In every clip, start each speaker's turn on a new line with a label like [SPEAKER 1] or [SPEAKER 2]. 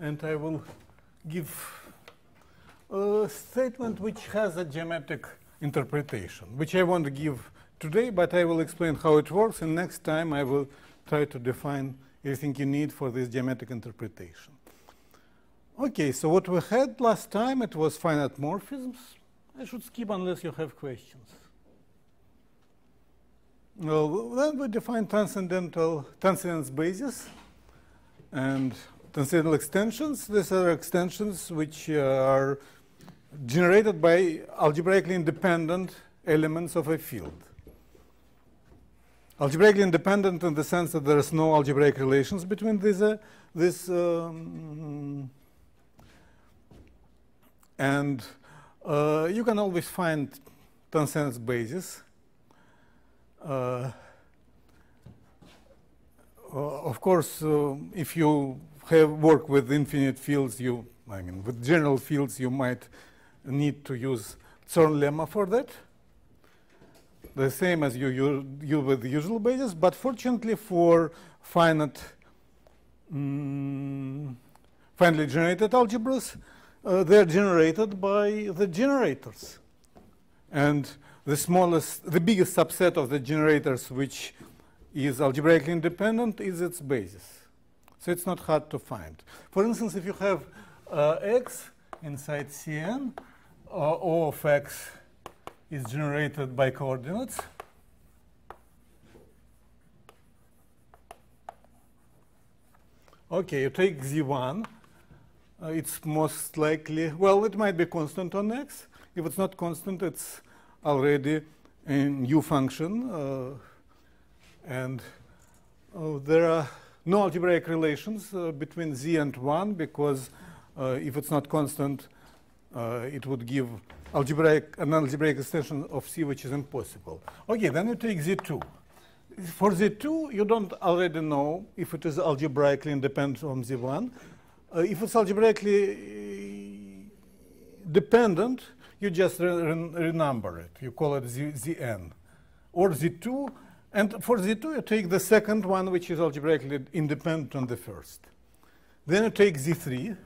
[SPEAKER 1] and I will give a statement which has a geometric interpretation, which I won't give today, but I will explain how it works, and next time I will try to define everything you need for this geometric interpretation. Okay, so what we had last time, it was finite morphisms. I should skip unless you have questions. Well, then we define transcendence basis and transcendental extensions. These are extensions which are generated by algebraically independent elements of a field. Algebraically independent in the sense that there is no algebraic relations between these, and you can always find transcendence basis. Of course, if you have work with infinite fields, with general fields, you might need to use Zorn lemma for that. The same as you use with the usual basis, but fortunately for finitely generated algebras, they are generated by the generators. And the biggest subset of the generators which is algebraically independent is its basis. So it's not hard to find. For instance, if you have x inside Cn, O of x is generated by coordinates. Okay, you take Z1. It's most likely, well, it might be constant on x. If it's not constant, it's already a new function. And there are no algebraic relations between z and 1, because if it's not constant, it would give an algebraic extension of C, which is impossible. Okay, then you take Z2. For Z2, you don't already know if it is algebraically independent from Z1. If it's algebraically dependent, you just renumber it. You call it Zn. Or Z2. And for Z2, you take the second one, which is algebraically independent on the first. Then you take Z3,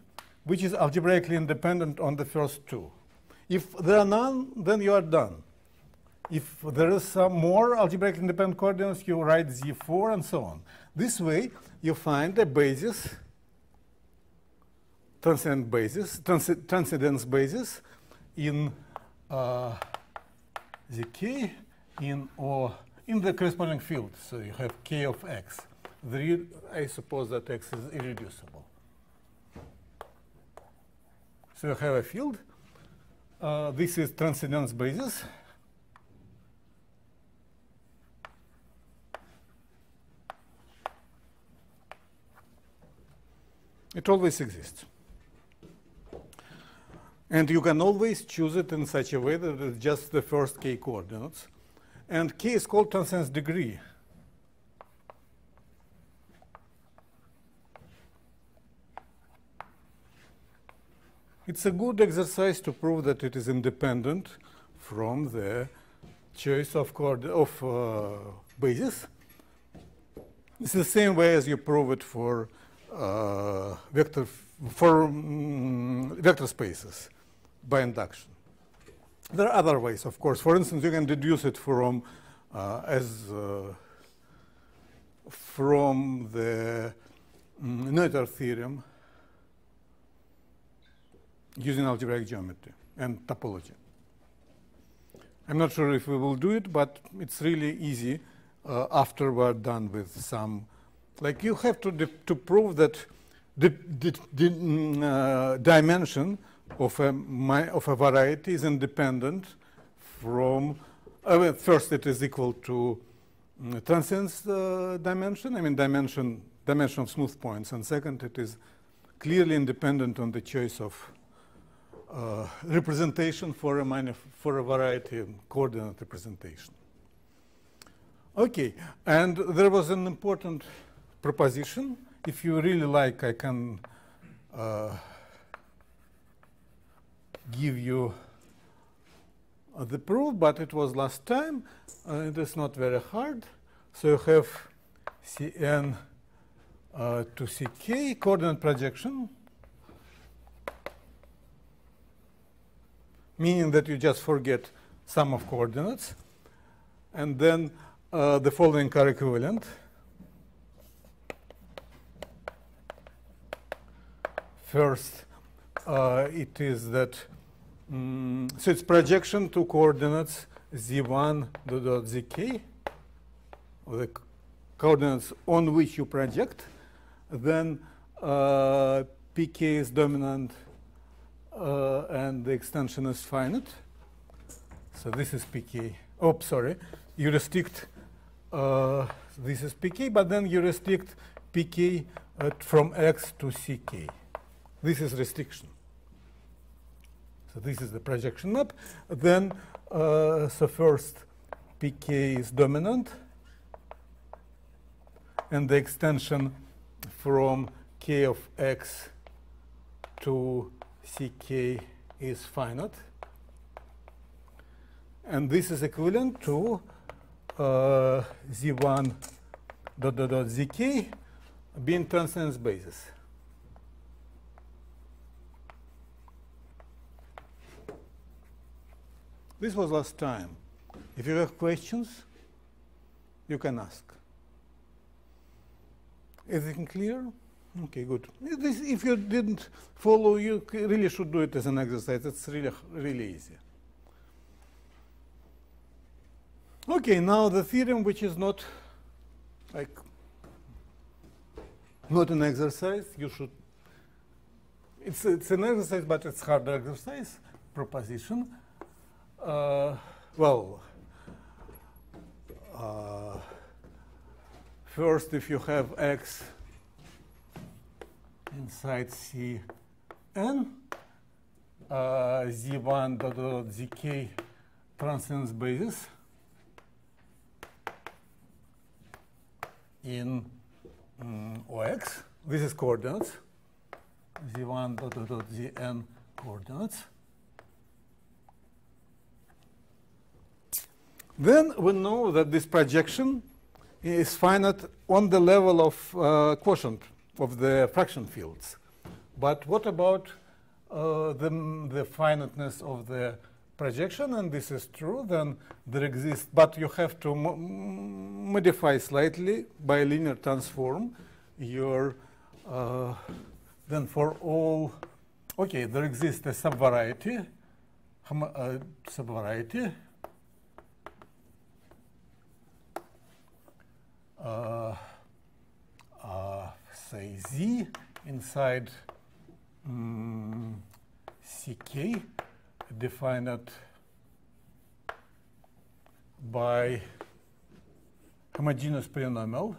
[SPEAKER 1] which is algebraically independent on the first two. If there are none, then you are done. If there is some more algebraically independent coordinates, you write Z4 and so on. This way, you find a basis, transcendence basis in Zk in the corresponding field. So you have K of x. I suppose that x is irreducible. So you have a field. This is transcendence basis. It always exists. And you can always choose it in such a way that it's just the first K coordinates. And K is called transcendence degree. It's a good exercise to prove that it is independent from the choice of basis. It's the same way as you prove it for vector spaces by induction. There are other ways, of course. For instance, you can deduce it from the Noether theorem using algebraic geometry and topology. I'm not sure if we will do it, but it's really easy after we're done with some. Like, you have to prove that the dimension of a variety is independent from, first it is equal to transcendence dimension, dimension of smooth points, and second, it is clearly independent on the choice of representation for a variety coordinate representation. Okay, and there was an important proposition. If you really like, I can give you the proof, but it was last time. It is not very hard. So you have Cn to Ck coordinate projection meaning that you just forget sum of coordinates, and then the following are equivalent. First, it is that, so it's projection to coordinates z1 dot zk, or the coordinates on which you project. Then pk is dominant and the extension is finite. So this is pk. Oh, sorry. You restrict, this is pk, but then you restrict pk from x to ck. This is restriction. So this is the projection map. Then, so first pk is dominant, and the extension from k of x to ck is finite. And this is equivalent to z1 dot zk being transcendence basis. This was last time. If you have questions, you can ask. Everything clear? Okay, good. If you didn't follow, you really should do it as an exercise. It's really easy. Okay, now the theorem, which is not an exercise. You should. It's an exercise, but it's harder exercise. Proposition. First, if you have x inside Cn, z1 dot zk transcendence basis in Ox. This is coordinates. z1 dot zn coordinates. Then we know that this projection is finite on the level of quotient of the fraction fields. But what about the finiteness of the projection? And this is true. Then there exists, but you have to modify slightly by linear transform your, then for all, okay, there exists a subvariety, say z inside ck defined by homogeneous polynomial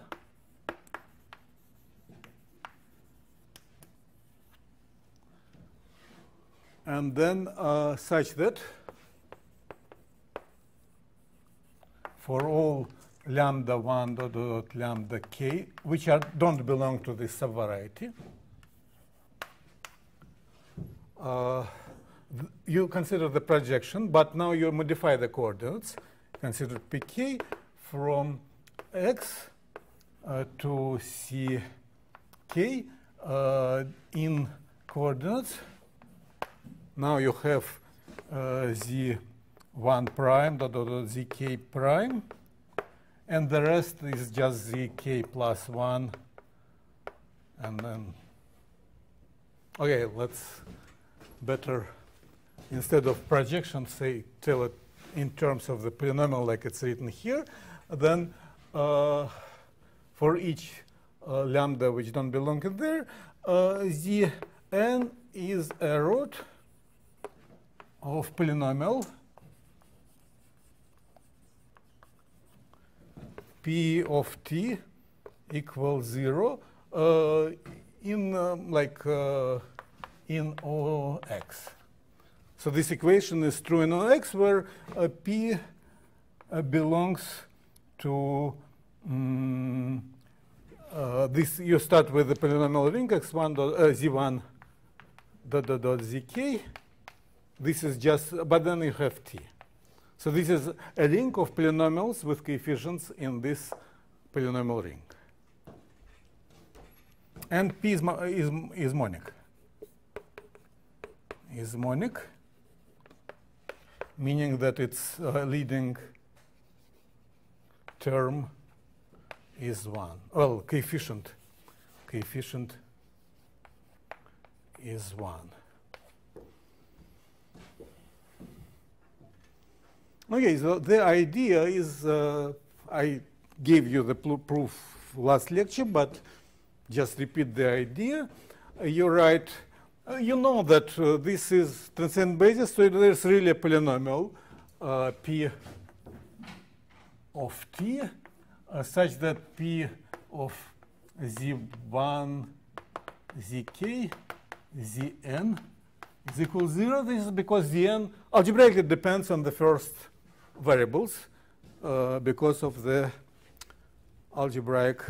[SPEAKER 1] and then such that for all lambda 1 dot lambda k, which don't belong to this subvariety, you consider the projection, but now you modify the coordinates. Consider pk from x to ck in coordinates. Now you have z1 prime dot zk prime. And the rest is just zk plus 1. And then, okay, let's better, instead of projection, say, tell it in terms of the polynomial like it's written here. Then for each lambda which don't belong in there, zn is a root of polynomial p of t equals 0 in Ox. So this equation is true in Ox, where p belongs to this. You start with the polynomial ring x1 z1 dot zk. This is just, but then you have t. So this is a ring of polynomials with coefficients in this polynomial ring. And P is monic. Is monic. meaning that its leading term is 1. Well, coefficient is 1. Okay, so the idea is, I gave you the proof last lecture, but just repeat the idea. You write, you know that this is transcendent basis, so there's really a polynomial P of t such that P of z1, zk, zn is equal to 0. This is because zn algebraically depends on the first variables because of the algebraic,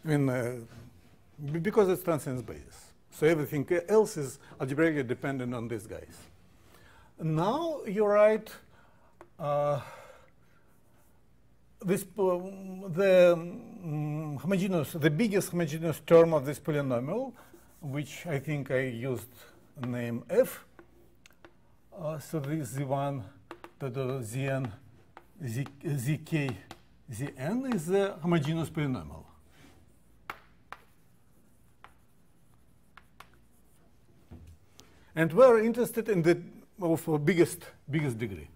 [SPEAKER 1] because it's transcendent basis. So everything else is algebraically dependent on these guys. Now you write the biggest homogeneous term of this polynomial, which I think I used name f. So this z1, zn, zk, zn is the homogeneous polynomial. And we're interested in the biggest degree.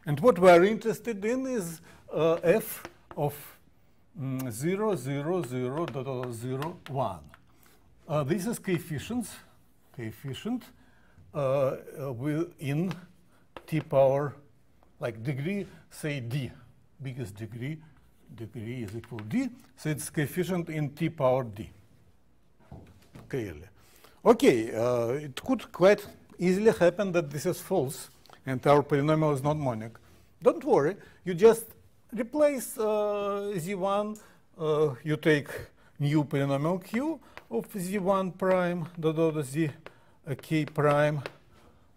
[SPEAKER 1] And what we're interested in is f of 0, 0, 0, 0, 1. This is coefficient in t power, like degree, say d, biggest degree is equal to d, so it's coefficient in t power d, clearly. Okay, it could quite easily happen that this is false and our polynomial is not monic. Don't worry, you just replace z1, you take new polynomial q of z1 prime z k prime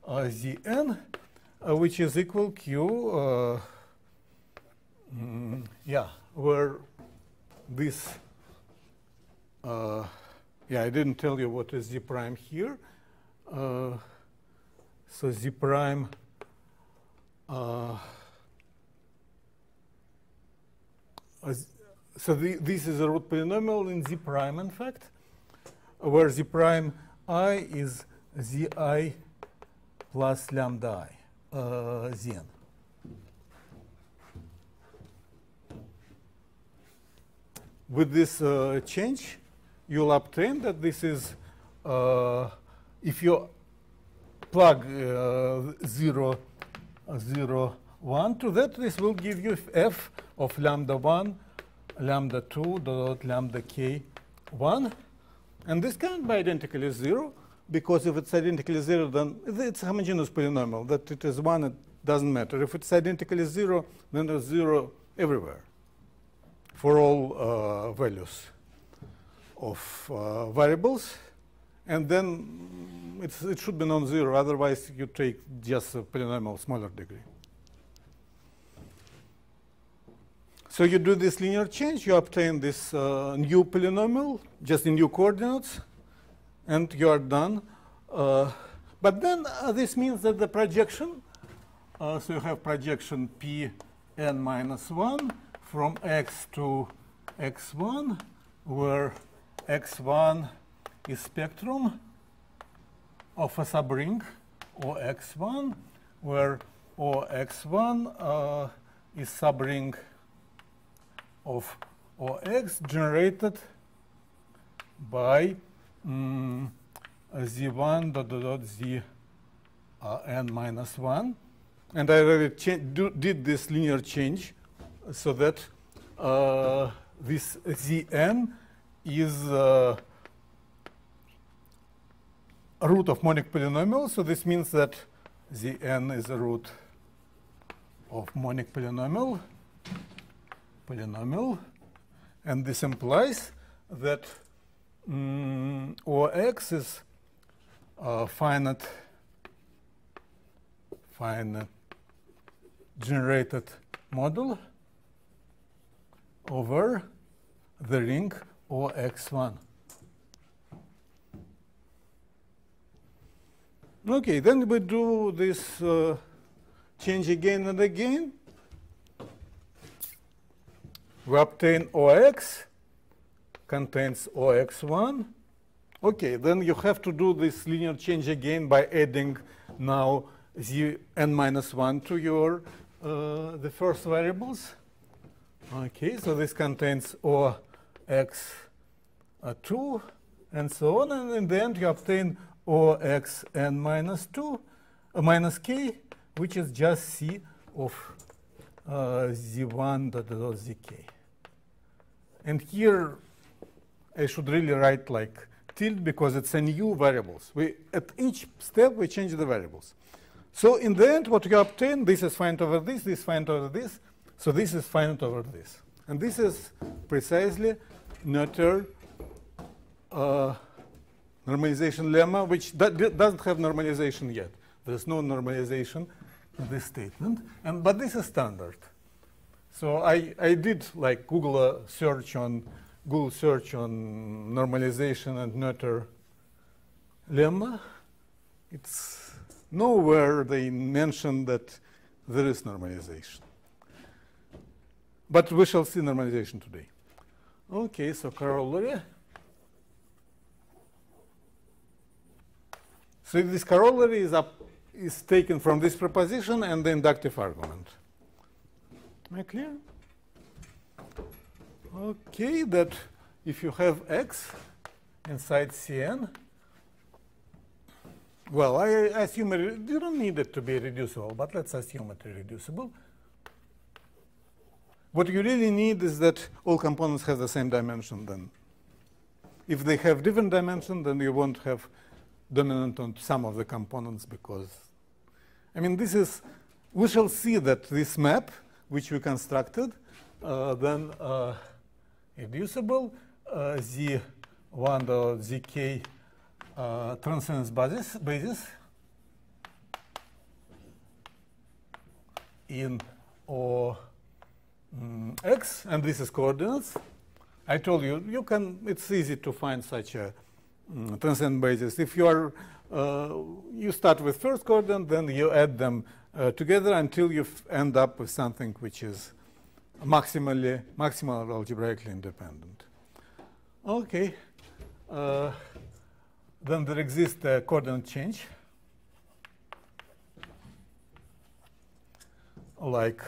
[SPEAKER 1] zn, which is equal q, where this, I didn't tell you what is z prime here. So z prime, this is a root polynomial in z prime, in fact, where z prime I is zi plus lambda I, zn. With this change, you'll obtain that this is, if you plug 0, 0, 1 to that, this will give you f of lambda 1, lambda 2, dot lambda k 1. And this can't be identically 0, because if it's identically 0, then it's a homogeneous polynomial. That it is 1, it doesn't matter. If it's identically 0, then there's 0 everywhere for all values of variables. And then it should be non-zero. Otherwise, you take just a polynomial smaller degree. So you do this linear change. You obtain this new polynomial, just in new coordinates, and you are done. But then this means that the projection, so you have projection p n minus 1 from x to x1, where x1 is spectrum of a subring OX1, where OX1 is subring of OX generated by z1 dot z n minus 1. And I already did this linear change so that this zn is a root of monic polynomial. So this means that zn is a root of monic polynomial. And this implies that OX is a finite generated model over the ring OX1. Okay, then we do this change again and again. We obtain OX contains OX1. Okay, then you have to do this linear change again by adding now Zn-1 to your the first variables. Okay, so this contains OX2 and so on, and in the end you obtain OXn-2 minus k, which is just C of Z1 zk. And here I should really write like tilde because it's a new variables. At each step we change the variables. So in the end what you obtain, this is finite over this is finite over this, so this is finite over this. And this is precisely Noether normalization lemma, which doesn't have normalization yet. There's no normalization in this statement, but this is standard. So I did like Google search on normalization and Noether lemma. It's nowhere they mention that there is normalization. But we shall see normalization today. Okay, so corollary. So this corollary is taken from this proposition and the inductive argument. Am I clear? Okay, that if you have X inside Cn, well, I assume you don't need it to be reducible, but let's assume it irreducible. What you really need is that all components have the same dimension then. If they have different dimension, then you won't have dominant on some of the components because, I mean, this is, we shall see that this map, which we constructed, then reducible, Z1.zk transcends basis in X, and this is coordinates. I told you, it's easy to find such a transcendent basis. If you are, you start with first coordinate, then you add them together until you end up with something which is maximal algebraically independent. Okay. Then there exists a coordinate change, like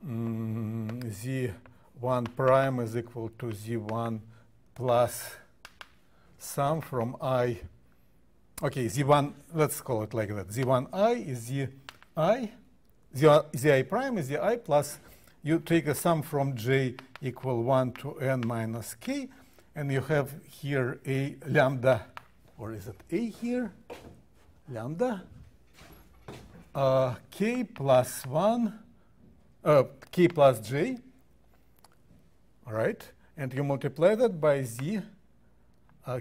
[SPEAKER 1] Z1 prime is equal to Z1 plus sum from I. Okay, Z1, let's call it like that. Z1I is Zi prime is Zi plus, you take a sum from J equal 1 to n minus k, and you have here a lambda, or is it A here? Lambda, k plus 1, k plus j, all right? And you multiply that by Z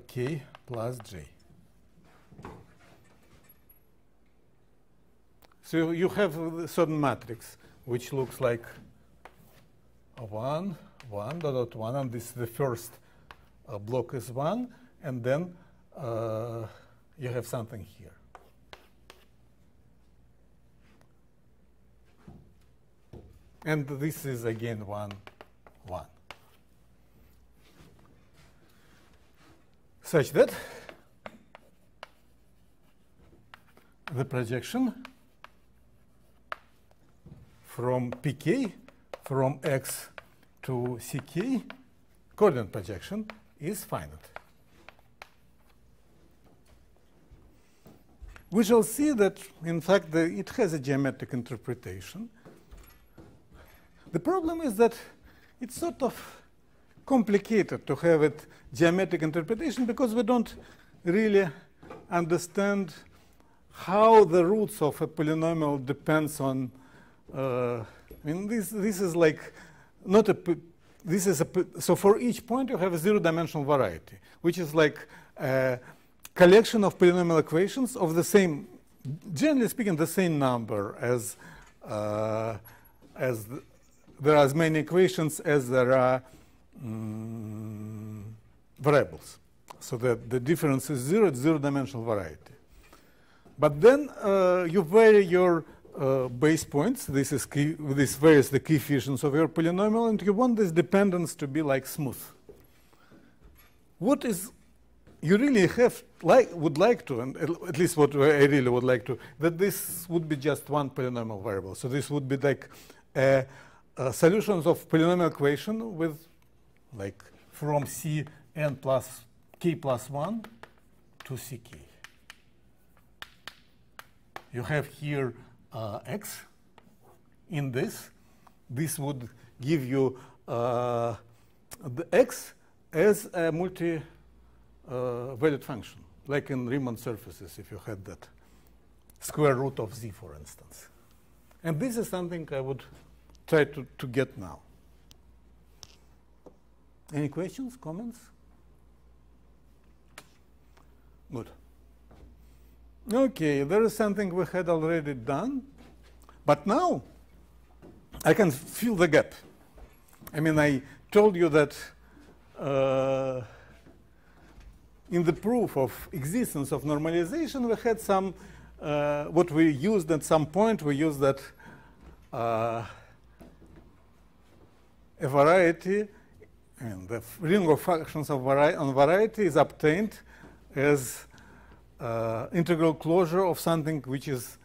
[SPEAKER 1] k plus j. So you have a certain matrix which looks like a 1, 1, dot 1, and this is the first block is 1, and then you have something here. And this is again 1, 1. Such that the projection from pk, from x to ck, coordinate projection, is finite. We shall see that, in fact, it has a geometric interpretation. The problem is that it's sort of complicated to have it geometric interpretation because we don't really understand how the roots of a polynomial depends on. I mean, this is like not a. This is a. So for each point you have a zero-dimensional variety, which is like a collection of polynomial equations of the same, generally speaking, the same number as there are as many equations as there are variables. So that the difference is 0, it's zero-dimensional variety. But then you vary your base points. This varies the coefficients of your polynomial, and you want this dependence to be like smooth. What is you really would like to, and at least what I really would like to, that this would be just one polynomial variable. So this would be like solutions of polynomial equation with like from Cn plus k plus 1 to Ck. You have here x in this. This would give you the x as a multi-valued function, like in Riemann surfaces, if you had that square root of z, for instance. And this is something I would try to get now. Any questions, comments? Good. Okay, there is something we had already done, but now I can fill the gap. I mean, I told you that in the proof of existence of normalization, we had some, what we used at some point, we used that a variety, and the ring of functions of on variety is obtained as integral closure of something which is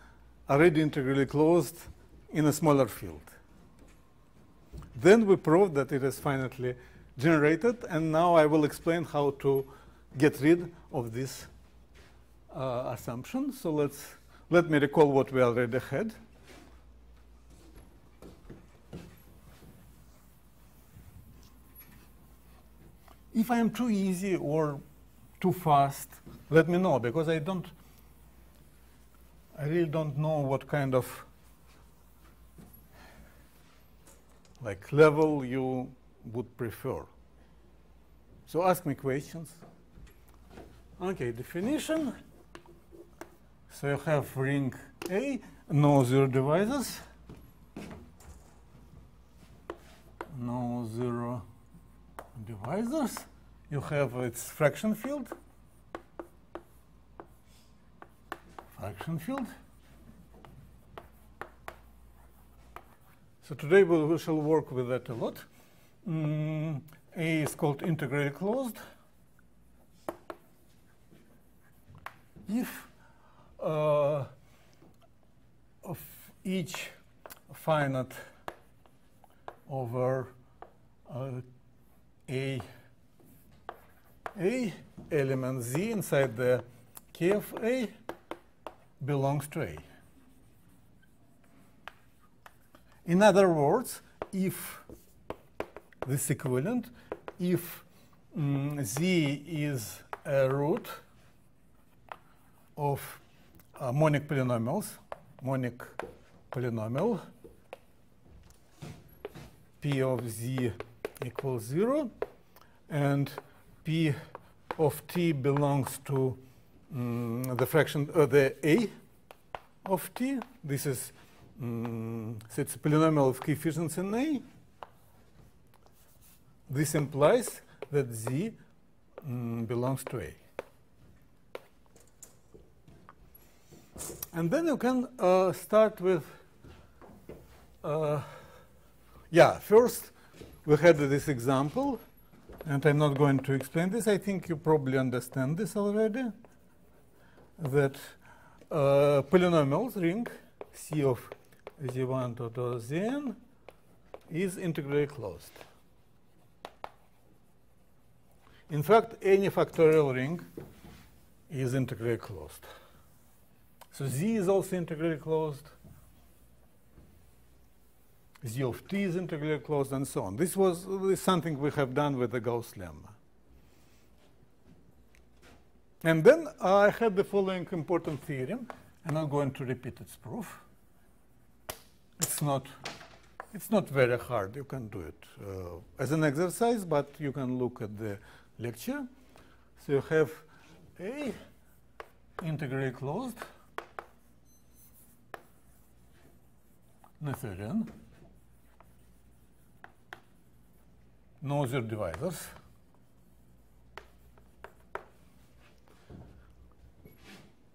[SPEAKER 1] already integrally closed in a smaller field. Then we proved that it is finitely generated, and now I will explain how to get rid of this assumption. So let me recall what we already had. If I am too easy or too fast, let me know, because I really don't know what kind of like level you would prefer. So ask me questions. Okay, definition. So you have ring A, no zero divisors, no zero divisors. You have its fraction field. Fraction field. So today we shall work with that a lot. A is called integrally closed. If of each finite over a element z inside the K of A belongs to A. In other words, if this equivalent, if z is a root of monic polynomials, monic polynomial, P of z equals 0, and P of t belongs to the fraction, the A of t. This is, so it's a polynomial of coefficients in A. This implies that z belongs to A. And then you can start with, first we had this example, and I'm not going to explain this. I think you probably understand this already, that polynomials ring C of z1 to zn is integrally closed. In fact, any factorial ring is integrally closed. So z is also integrally closed. Z of t is integrally closed, and so on. This was something we have done with the Gauss lemma. And then I had the following important theorem. I'm not going to repeat its proof. It's not very hard. You can do it as an exercise, but you can look at the lecture. So you have A integrally closed, Noetherian, no zero divisors,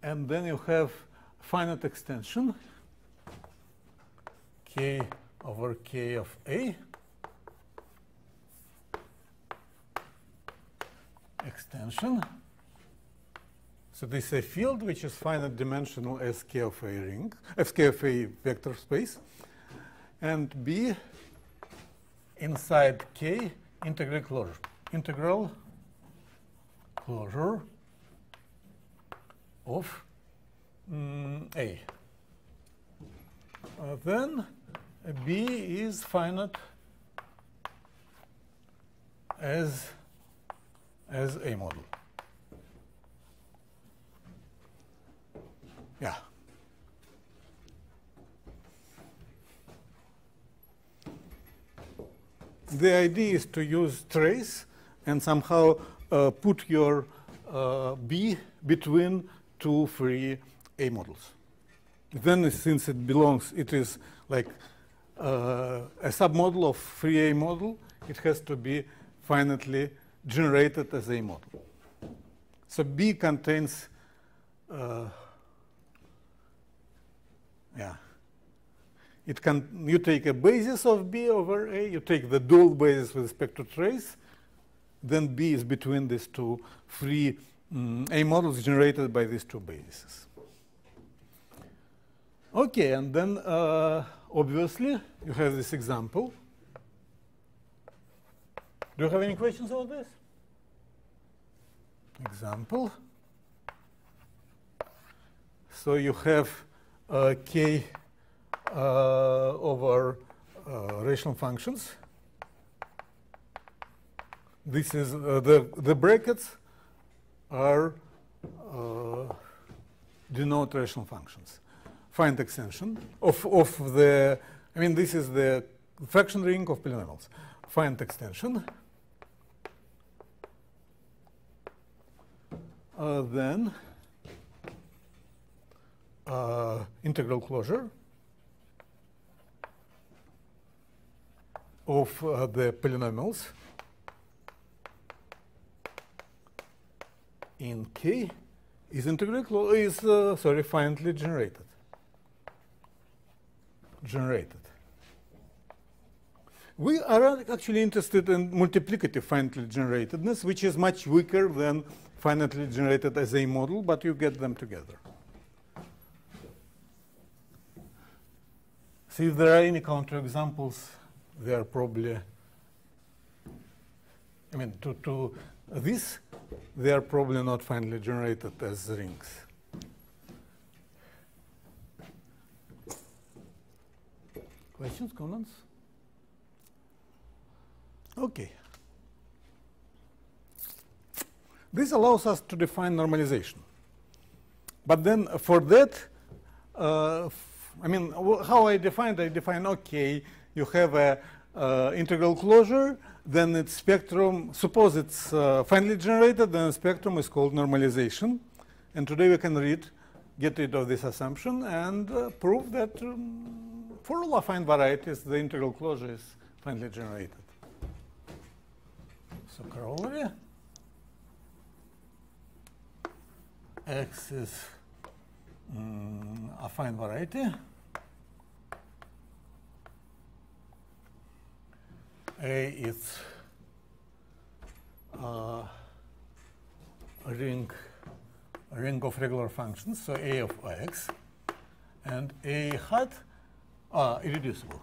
[SPEAKER 1] and then you have finite extension k over k of A extension. So this is a field which is finite dimensional as k of a ring, as k of a vector space, and B inside K integral closure of A. Then B is finite as a model. Yeah. The idea is to use trace and somehow put your B between two free A models. Then, since it is like a submodel of free A model, it has to be finitely generated as a model. So B contains you take a basis of B over A, you take the dual basis with respect to trace, then B is between these two free A models generated by these two bases. Okay, and then obviously you have this example. Do you have any questions about this? Example. So you have K over rational functions. This is the brackets are denote rational functions. Find extension of the. I mean, this is the fraction ring of polynomials. Find extension. Then integral closure of the polynomials in K is finitely generated. We are actually interested in multiplicative finitely generatedness, which is much weaker than finitely generated as a model, but you get them together. So if there are any counterexamples, they are probably, I mean, to this, they are probably not finally generated as rings. Questions, comments? Okay. This allows us to define normalization. But then for that, I mean, how I define, okay, you have a integral closure, then its spectrum, suppose it's finally generated, then the spectrum is called normalization. And today we can get rid of this assumption and prove that for all affine varieties, the integral closure is finally generated. So corollary, X is affine variety. A is a ring of regular functions, so A of X, and A hat irreducible.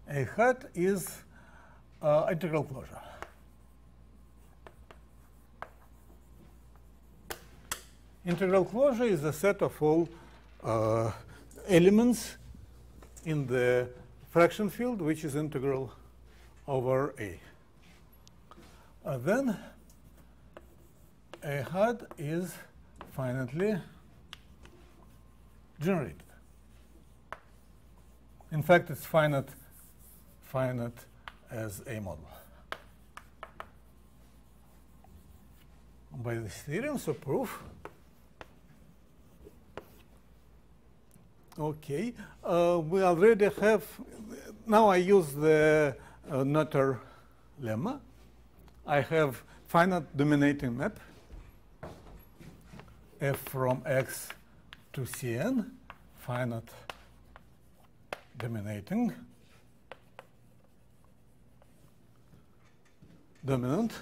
[SPEAKER 1] A hat is integral closure. Integral closure is a set of all elements in the fraction field, which is integral over A. Then A hat is finitely generated. In fact, it's finite as a model. By this theorem, so proof. Okay, we already have, now I use the Noether lemma. I have finite dominating map f from x to Cn, finite dominating, dominant.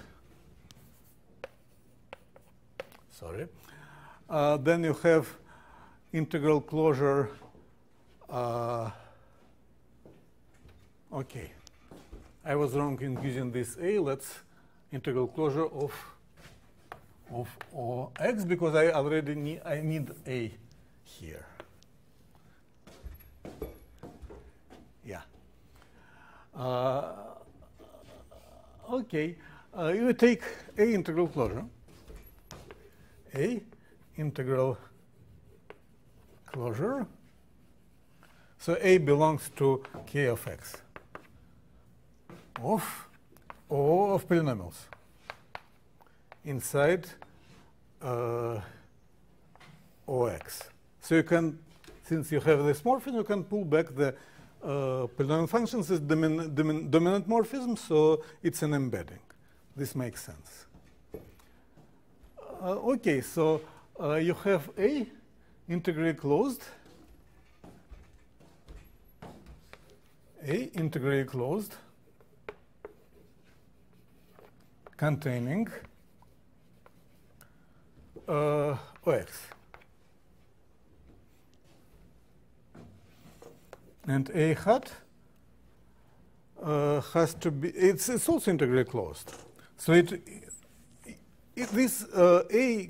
[SPEAKER 1] Sorry. Then you have integral closure. Okay, I was wrong in using this A. Let's integral closure of Ox, because I already need A here. Yeah. Okay, you take A integral closure. A integral closure. So A belongs to K of x of O of polynomials inside OX. So you can, since you have this morphism, you can pull back the polynomial functions as dominant morphism, so it's an embedding. This makes sense. Okay, so you have A integrally closed. A integrally closed containing OX. And A hat has to be, it's also integrally closed. So this A,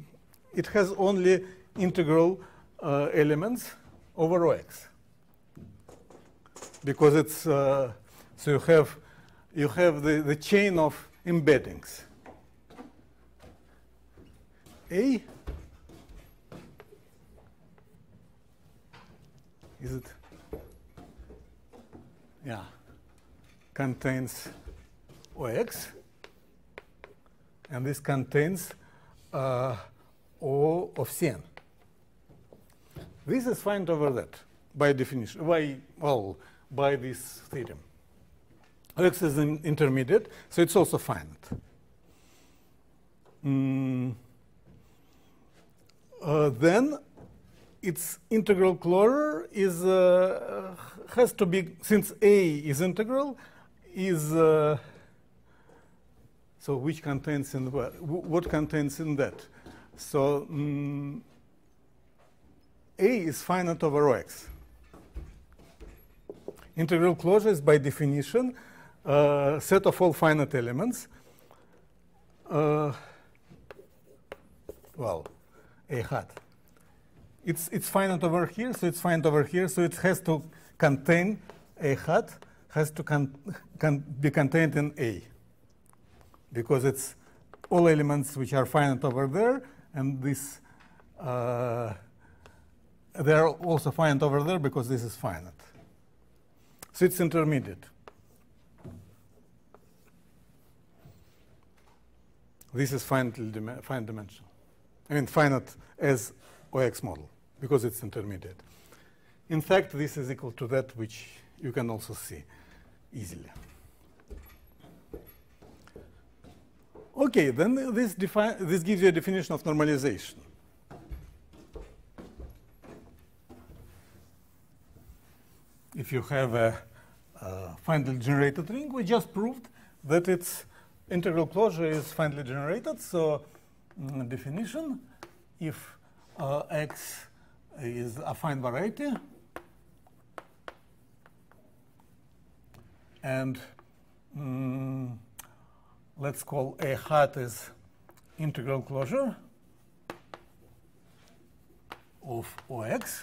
[SPEAKER 1] it has only integral elements over OX. Because it's, so you have the chain of embeddings. A, is it? Yeah, contains OX, and this contains O of Cn. This is finite over that by definition. By this theorem. X is an intermediate, so it's also finite. Then its integral closure is has to be, since A is integral, is so which contains in what contains in that? So A is finite over OX. Integral closure is by definition set of all finite elements. A hat. It's finite over here, so it's finite over here, so it has to contain A hat, has to be contained in A. Because it's all elements which are finite over there, and this they're also finite over there because this is finite. So it's intermediate. This is finite dimensional. I mean, finite as OX model, because it's intermediate. In fact, this is equal to that which you can also see easily. Okay, then this gives you a definition of normalization. If you have a finitely generated ring, we just proved that its integral closure is finitely generated. So definition, if X is a affine variety, and let's call A hat is integral closure of OX,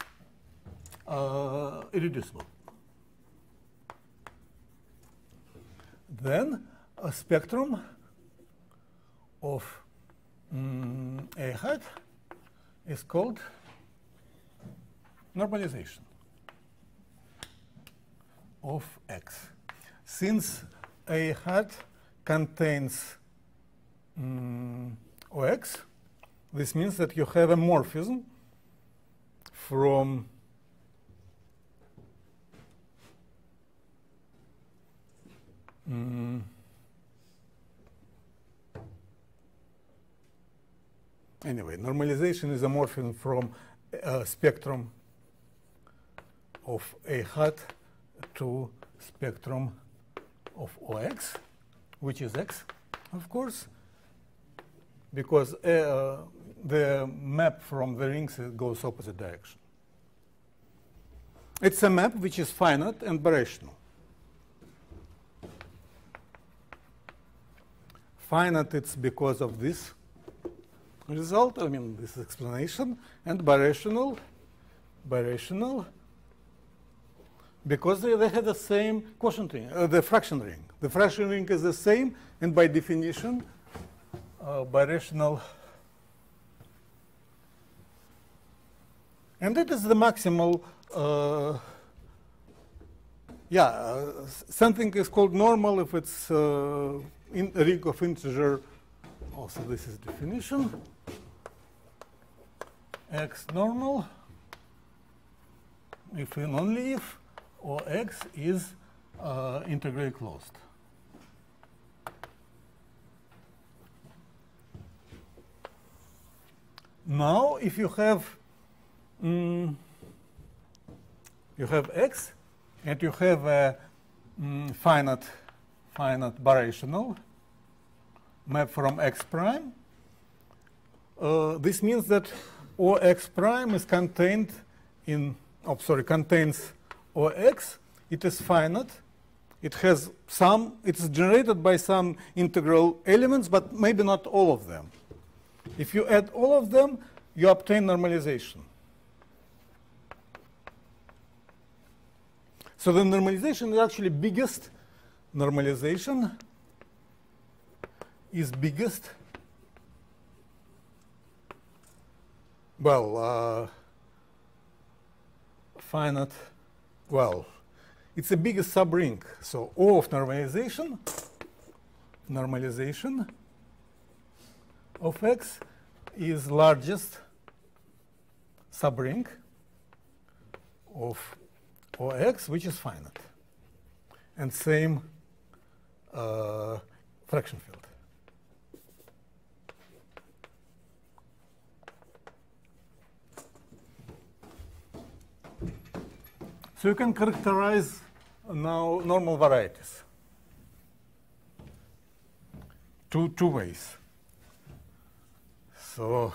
[SPEAKER 1] irreducible. Then a spectrum of A hat is called normalization of X. Since A hat contains OX, this means that you have a morphism from Anyway, normalization is a morphism from spectrum of A hat to spectrum of OX, which is X, of course, because the map from the rings goes opposite direction. It's a map which is finite and birational. Finite, it's because of this result, I mean, this explanation, and birational, because they have the same quotient ring, the fraction ring. The fraction ring is the same, and by definition, birational. And it is the maximal, something is called normal if it's in a ring of integer. Also, this is definition. X normal if and only if OX is integrally closed. Now, if you have X and you have a finite birational map from X prime, this means that OX prime is contained in, contains OX. It is finite. It has some, it's generated by some integral elements, but maybe not all of them. If you add all of them, you obtain normalization. So the normalization is actually biggest. Normalization is biggest. Well, finite. Well, it's the biggest subring. So O of normalization of X is largest subring of OX, which is finite, and same fraction field. So you can characterize now normal varieties two ways. So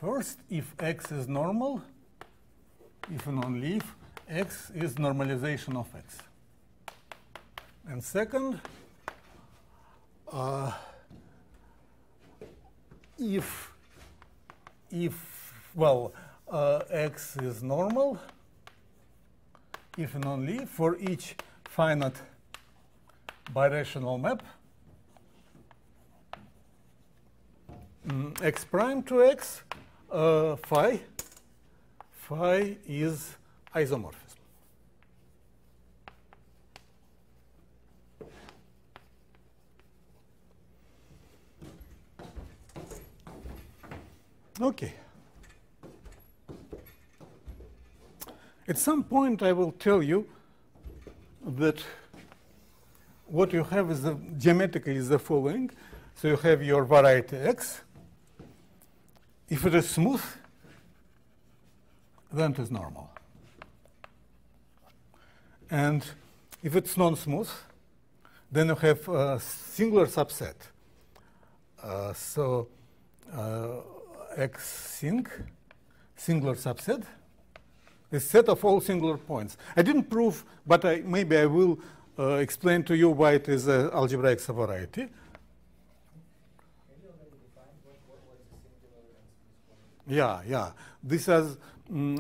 [SPEAKER 1] first, if X is normal, if and only if X is normalization of X. And second, if X is normal, if and only for each finite birational map, X prime to X, phi is isomorphism. Okay. At some point, I will tell you that what you have is geometrically is the following. So you have your variety X. If it is smooth, then it is normal. And if it's non-smooth, then you have a singular subset. X singular subset, is set of all singular points. I didn't prove, but maybe I will explain to you why it is an algebraic variety. Yeah. This has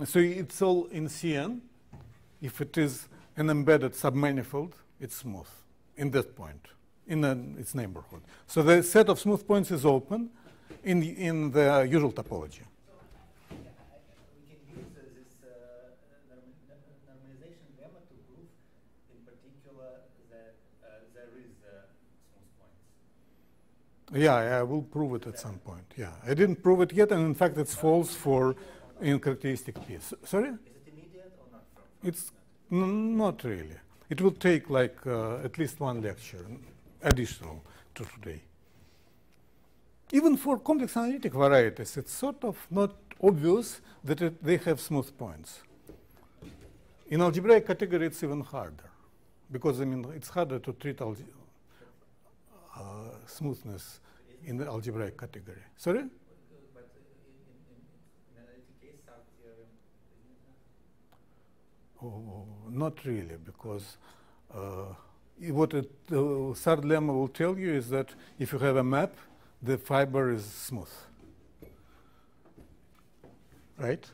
[SPEAKER 1] so it's all in Cn. If it is an embedded submanifold, it's smooth in that point, in its neighborhood. So the set of smooth points is open in the usual topology.
[SPEAKER 2] So we can use this normalization lemma to prove, in particular, that there is smooth points.
[SPEAKER 1] Yeah, I will prove it at some point. Yeah, I didn't prove it yet, and in fact, it's false for in characteristic P. Sorry?
[SPEAKER 2] Is it immediate or not?
[SPEAKER 1] It's not really. It will take like at least one lecture, additional to today. even for complex analytic varieties, it's sort of not obvious that they have smooth points. In algebraic category, it's even harder, because I mean it's harder to treat smoothness in the algebraic category. Sorry?
[SPEAKER 2] But in analytic case, Sartre theorem,
[SPEAKER 1] Oh, not really, because what the third lemma will tell you is that if you have a map, the fiber is smooth, right?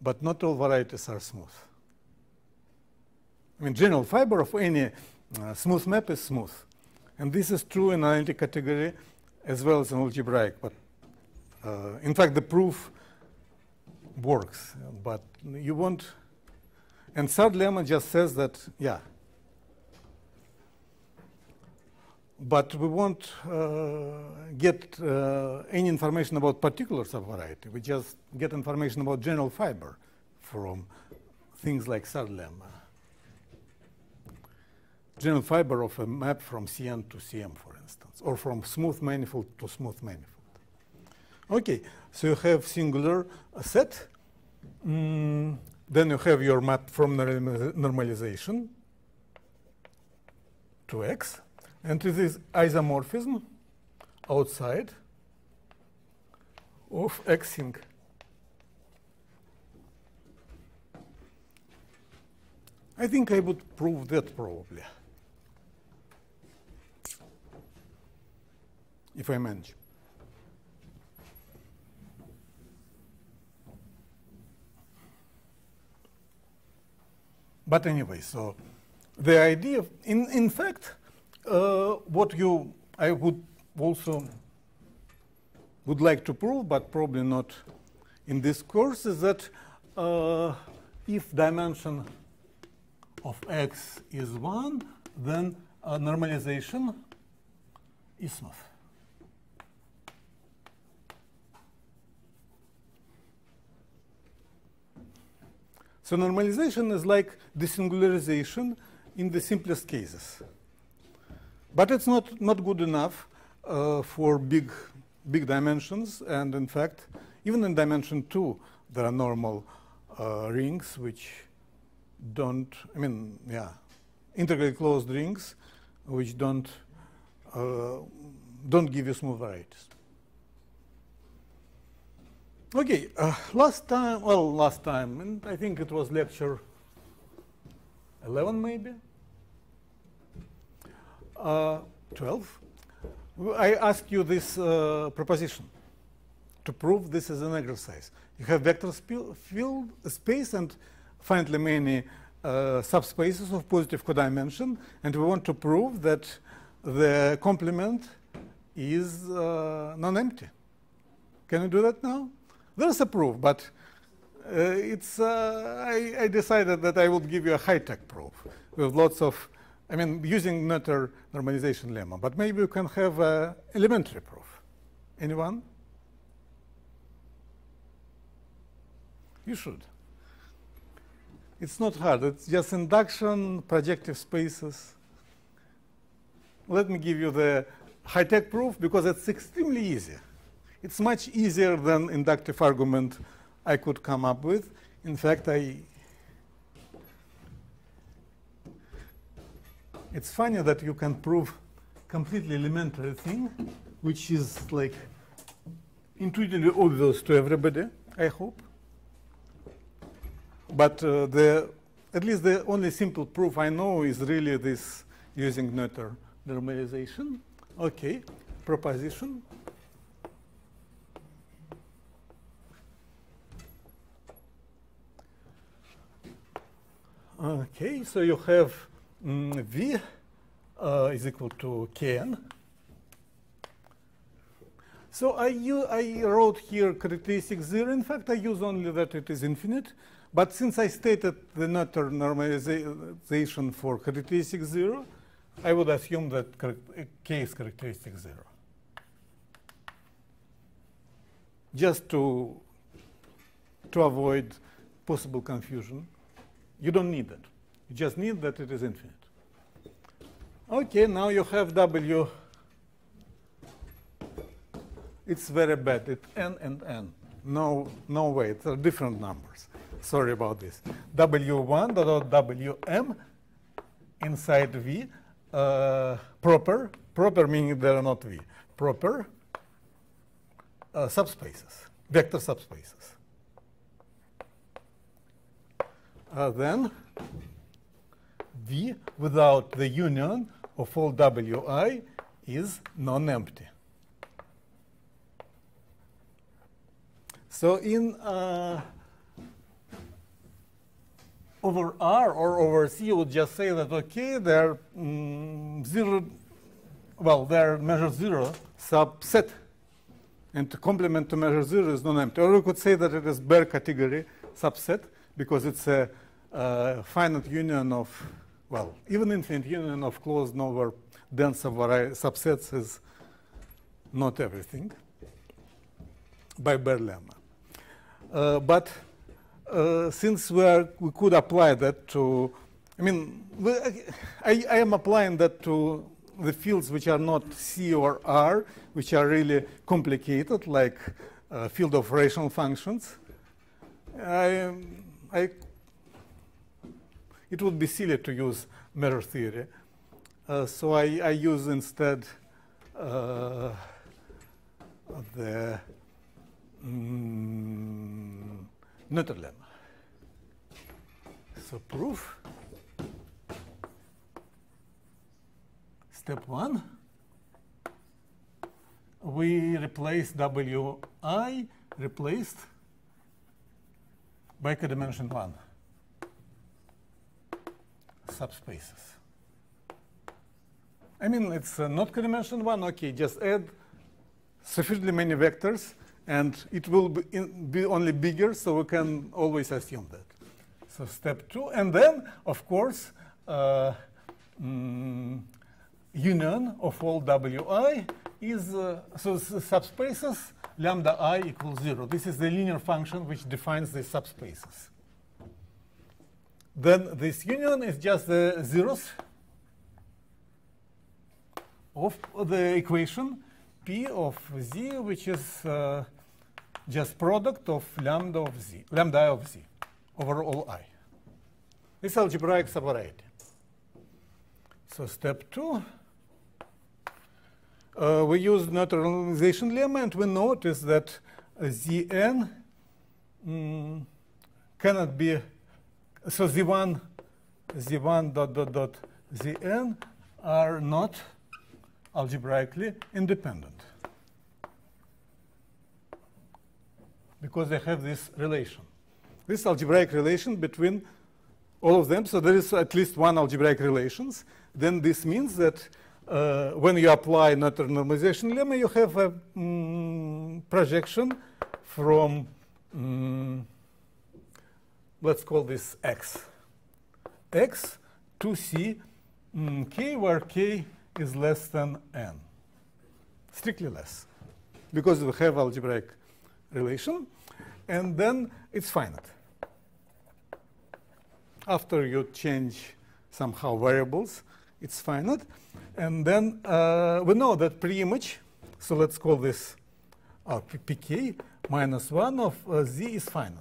[SPEAKER 1] But not all varieties are smooth. I mean, general fiber of any smooth map is smooth. And this is true in analytic category as well as in algebraic. But in fact, the proof works. But you won't. And third lemma just says that, yeah. But we won't get any information about particulars of variety. We just get information about general fiber from things like third lemma. General fiber of a map from Cn to Cm, for instance, or from smooth manifold to smooth manifold. Okay, so you have singular set. Then you have your map from normalization to X. And it is isomorphism outside of Xing. I think I would prove that probably, if I manage. But anyway, so the idea, in fact, what I would also would like to prove, but probably not in this course, is that if dimension of X is 1, then normalization is smooth. So normalization is like desingularization in the simplest cases. But it's not good enough for big dimensions. And in fact, even in dimension 2, there are normal rings which don't, I mean, yeah, integrally closed rings which don't give you smooth varieties. Okay, last time, and I think it was lecture 11 maybe, 12, I asked you this proposition to prove this is an exercise. You have vector field space and finitely many subspaces of positive codimension, and we want to prove that the complement is non-empty. Can we do that now? There's a proof, but I decided that I would give you a high-tech proof with lots of, I mean, using Noether normalization lemma. But maybe you can have an elementary proof. Anyone? You should. It's not hard. It's just induction, projective spaces. Let me give you the high-tech proof because it's extremely easy. It's much easier than inductive argument I could come up with. In fact, it's funny that you can prove completely elementary thing, which is like intuitively obvious to everybody, I hope. But at least the only simple proof I know is really this using Noether normalization. Okay, proposition. Okay, so you have V is equal to Kn. So I wrote here characteristic 0. In fact, I use only that it is infinite. But since I stated the Noether normalization for characteristic 0, I would assume that K is characteristic 0. Just to avoid possible confusion. You don't need that. You just need that it is infinite. Okay, now you have W it's very bad. It's n and n. No way. They're different numbers. Sorry about this. W1 dot Wm inside V, proper meaning they are not V, proper subspaces, vector subspaces. Then V without the union of all Wi is non-empty. So in over R or over C, you would just say that, okay, they're zero, well, they're measure zero subset. And to complement to measure zero is non-empty. Or you could say that it is bare category subset because it's a finite union of, well, even infinite union of closed over dense subsets is not everything by bare lemma. But since we could apply that to, I mean, I am applying that to the fields which are not C or R, which are really complicated, like field of rational functions. It would be silly to use measure theory. So I use instead the Noether lemma. So proof. Step 1. We replace Wi replaced by codimension 1 subspaces. I mean, it's not codimension 1. Okay, just add sufficiently many vectors, and it will be only bigger, so we can always assume that. So step 2, and then, of course, union of all Wi is, so subspaces lambda I equals 0. This is the linear function which defines the subspaces. Then this union is just the zeros of the equation P of Z, which is just product of lambda I of Z over all I. This algebraic subvariety. So step 2, we use normalization lemma, and we notice that Zn cannot be, so Z1 dot Zn are not algebraically independent because they have this relation, this algebraic relation between all of them. So there is at least one algebraic relations. Then this means that when you apply Noether normalization lemma, you have a projection from, let's call this X to C K, where K is less than N, strictly less, because we have algebraic relation, and then it's finite. After you change somehow variables, it's finite. And then we know that pre-image, so let's call this pk minus 1 of Z is finite.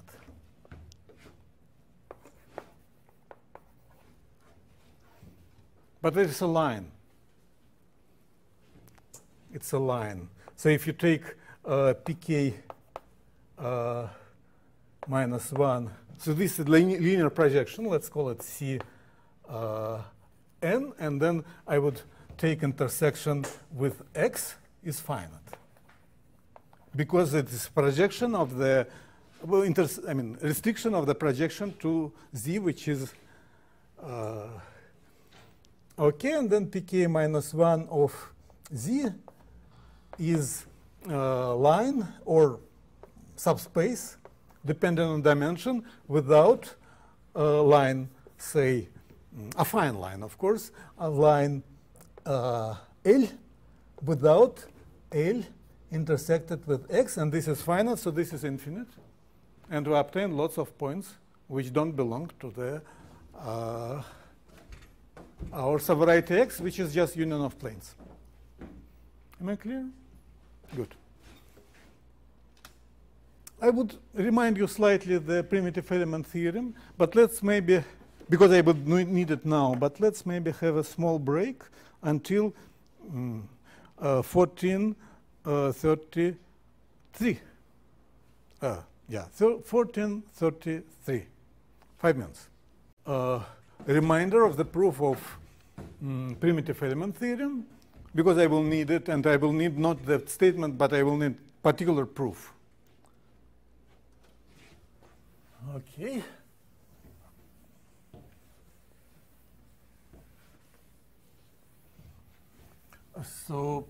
[SPEAKER 1] But there is a line. It's a line. So if you take pk minus 1, so this is linear projection, let's call it C n, and then I would take intersection with X is finite. Because it is projection of the, well, restriction of the projection to Z, which is, okay, and then pk minus 1 of Z is line or subspace dependent on dimension without line, say, affine line, of course, a line L without L intersected with X, and this is finite, so this is infinite. And we obtain lots of points which don't belong to the our subvariety X, which is just union of planes. Am I clear? Good. I would remind you slightly the primitive element theorem, but let's maybe, because I would need it now, but let's maybe have a small break until 1433. Yeah, 1433. 5 minutes. A reminder of the proof of primitive element theorem, because I will need it, and I will need not the statement, but I will need particular proof. Okay. So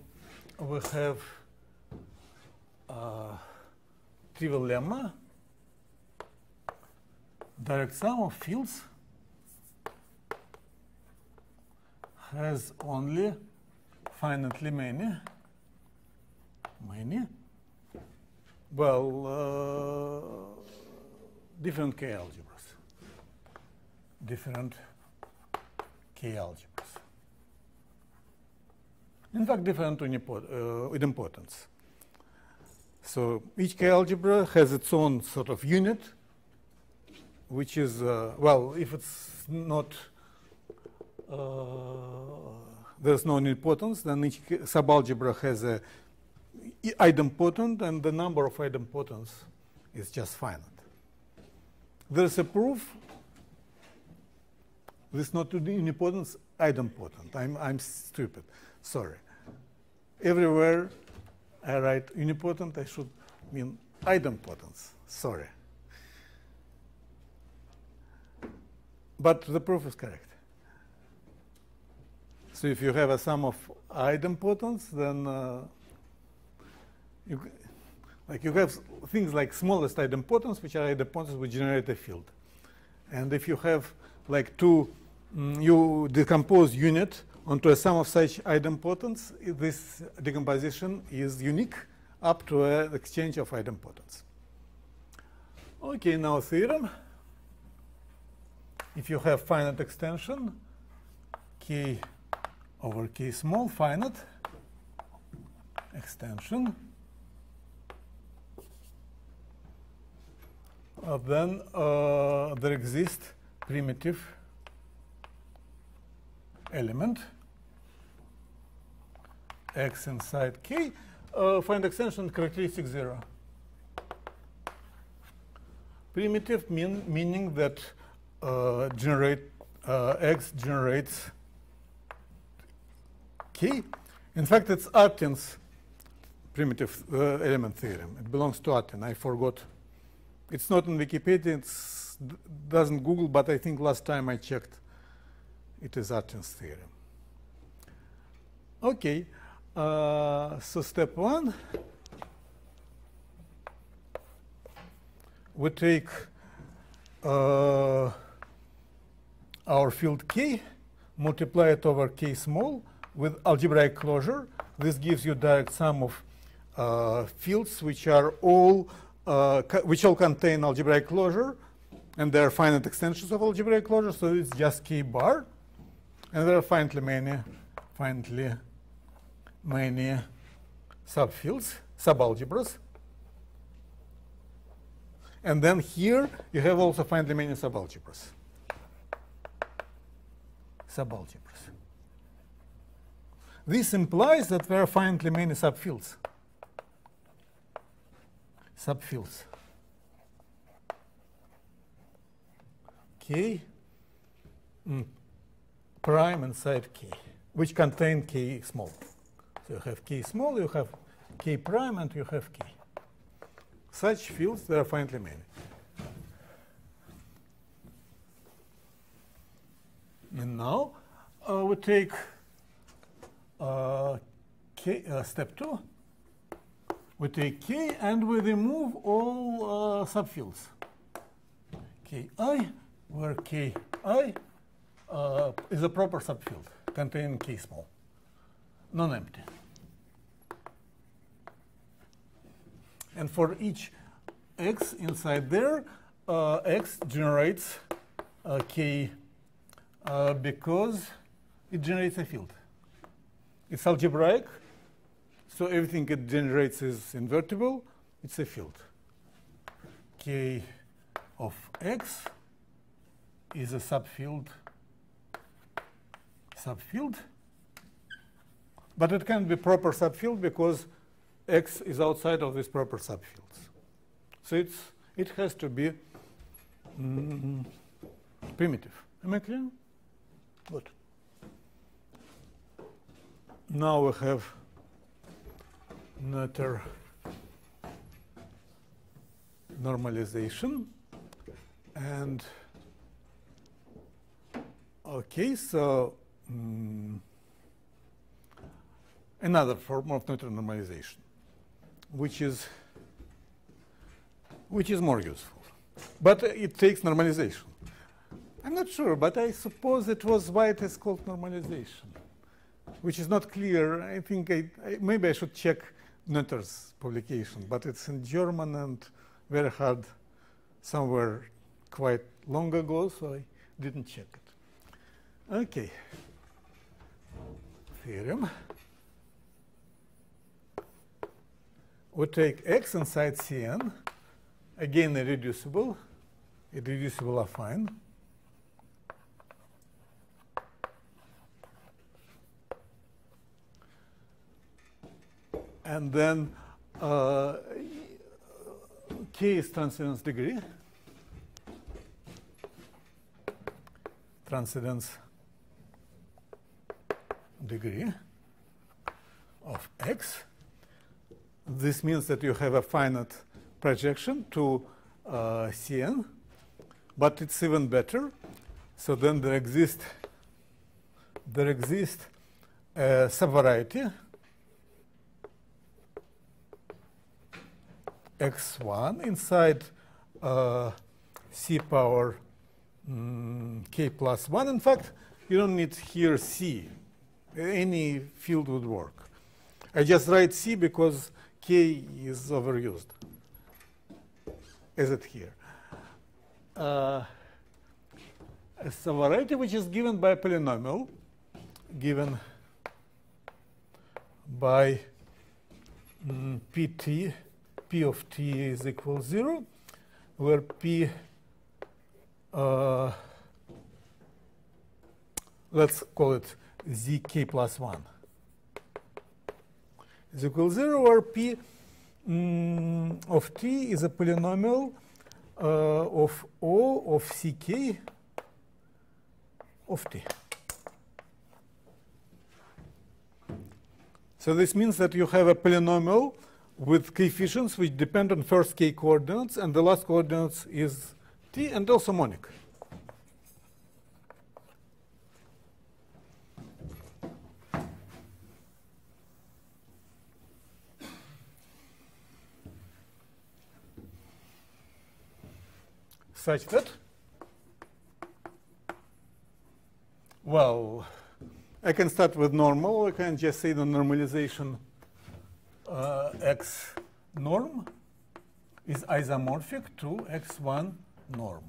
[SPEAKER 1] we have trivial lemma, direct sum of fields has only finitely many, well, different K algebras. In fact, different idempotency. So each K algebra has its own sort of unit, which is, well, if it's not, there's no nilpotence, then each subalgebra has a idempotent, and the number of idempotents is just finite. There's a proof. This is not unipotence, idempotent. I'm stupid. Sorry. Everywhere I write unipotent, I should mean idempotence. Sorry. But the proof is correct. So if you have a sum of idempotents, then you have things like smallest idempotents, which are idempotents which generate a field. And if you have like you decompose unit onto a sum of such idempotents, this decomposition is unique up to an exchange of idempotents. Okay, now theorem. If you have finite extension, K over K small, finite extension, then there exists primitive element X inside K, finite extension characteristic 0. Primitive meaning that X generates K. In fact, it's Artin's primitive element theorem. It belongs to Artin. I forgot. It's not in Wikipedia. It doesn't Google, but I think last time I checked, it is Artin's theorem. Okay. So step 1, we take our field K, multiply it over K small with algebraic closure. This gives you direct sum of fields which are all which all contain algebraic closure, and there are finite extensions of algebraic closure, so it's just K bar, and there are finitely many subfields, subalgebras. And then here you have also finitely many subalgebras. This implies that there are finitely many subfields. K prime inside K, which contain K small. So you have K small, you have K prime, and you have K. Such fields, there are finitely many. And now we take step 2. We take K and we remove all subfields. Ki, where Ki is a proper subfield containing K small, non-empty. And for each X inside there, X generates K because it generates a field. It's algebraic, so everything it generates is invertible. It's a field. K of X is a subfield, but it can't be proper subfield because X is outside of these proper subfields. So it has to be primitive. Am I clear? Good. Now we have another normalization. And okay, so another form of neutral normalization, which is more useful, but it takes normalization. I'm not sure, but I suppose it was why it is called normalization, which is not clear. I think maybe I should check Nutter's publication, but it's in German and very hard somewhere quite long ago, so I didn't check it. Okay. Theorem. We take X inside Cn, again irreducible affine. And then K is transcendence degree. Transcendence degree of X. This means that you have a finite projection to Cn, but it's even better. So then there exists a subvariety x1 inside C power k plus 1. In fact, you don't need here C. Any field would work. I just write C because k is overused. Is it here? A subvariety which is given by a polynomial, given by Pt, P of t is equal 0, where P, let's call it zk plus 1, is equal 0, where P of t is a polynomial of O of ck of t. So this means that you have a polynomial with coefficients which depend on first k coordinates, and the last coordinates is t, and also monic. Such that, well, I can start with normal. I can just say the normalization x norm is isomorphic to x1 norm.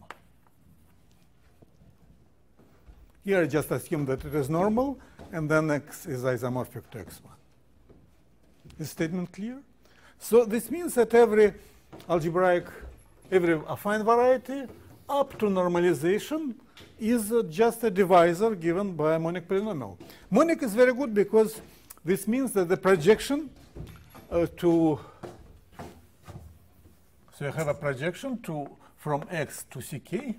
[SPEAKER 1] Here I just assume that it is normal, and then x is isomorphic to x1. Is the statement clear? So this means that every algebraic, every affine variety up to normalization is just a divisor given by a monic polynomial. Monic is very good because this means that the projection so you have a projection from x to ck,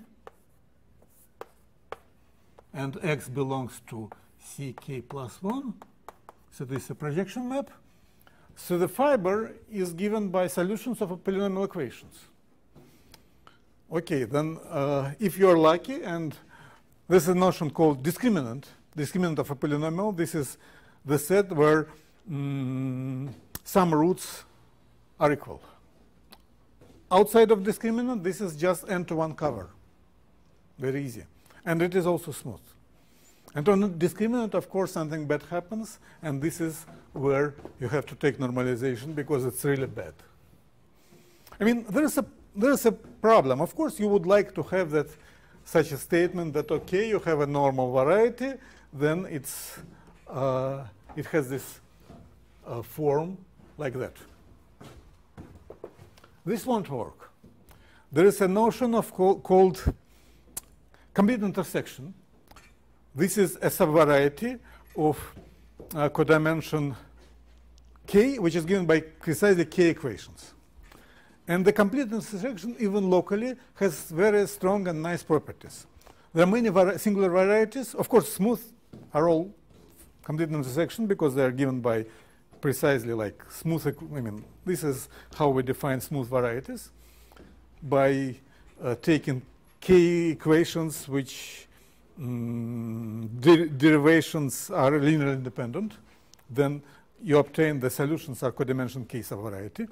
[SPEAKER 1] and x belongs to ck plus 1. So this is a projection map. So the fiber is given by solutions of a polynomial equations. Okay, then if you are lucky, and this is a notion called discriminant of a polynomial. This is the set where some roots are equal. Outside of discriminant, this is just n to 1 cover. Very easy. And it is also smooth. And on discriminant, of course, something bad happens, and this is where you have to take normalization because it's really bad. I mean, there is a problem. Of course, you would like to have that such a statement that, okay, you have a normal variety, then it has this form like that. This won't work. there is a notion of called complete intersection. This is a subvariety of codimension k, which is given by precisely k equations. And the complete intersection, even locally, has very strong and nice properties. There are many singular varieties. Of course, smooth are all complete intersection because they are given by precisely like smooth. I mean, this is how we define smooth varieties, by taking k equations which derivations are linearly independent. Then you obtain the solutions are codimension k subvariety.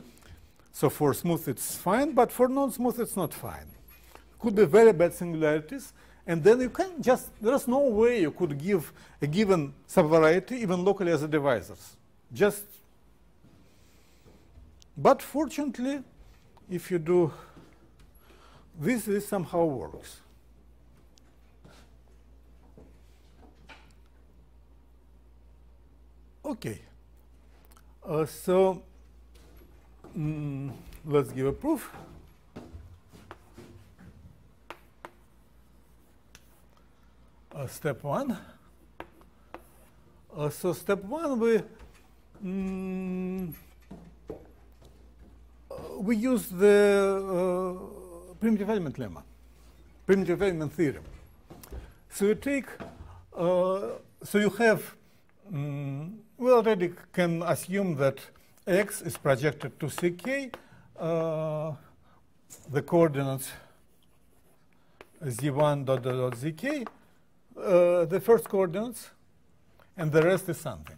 [SPEAKER 1] So for smooth it's fine, but for non-smooth it's not fine. Could be very bad singularities, and then you can just, there's no way you could give a given subvariety even locally as a divisors. Just, but fortunately, if you do this somehow works. Okay, so let's give a proof. Step one. So step one, we use the primitive element lemma, primitive element theorem. So you take, so you have, we already can assume that x is projected to ck, the coordinates z1 dot dot dot zk, the first coordinates, and the rest is something.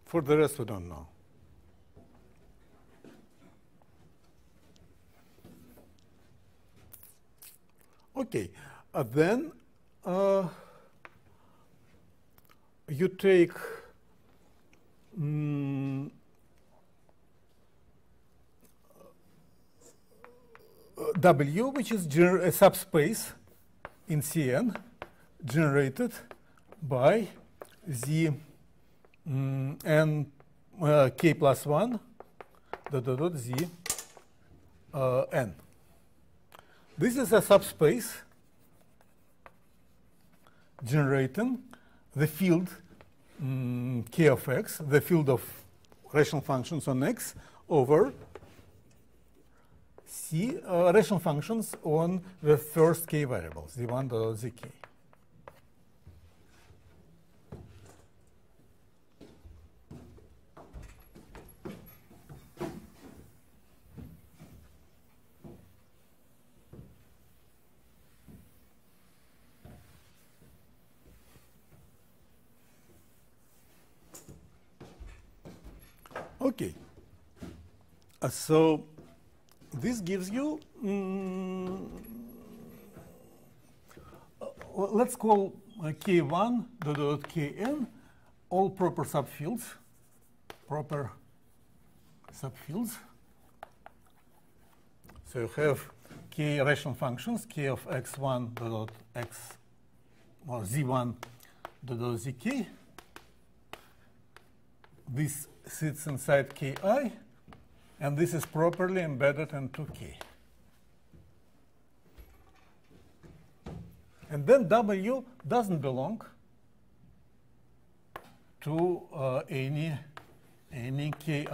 [SPEAKER 1] For the rest, we don't know. Okay, then you take W, which is a subspace in Cn generated by z n k plus 1 dot dot dot z n. This is a subspace generating the field k of x, the field of rational functions on x, over c rational functions on the first k variables, z1 dot zk. Okay, so this gives you, let's call k1 dot dot kn all proper subfields. So you have k rational functions, k of x1 dot dot x, or z1 dot dot zk. This sits inside ki, and this is properly embedded into k. And then W doesn't belong to any ki,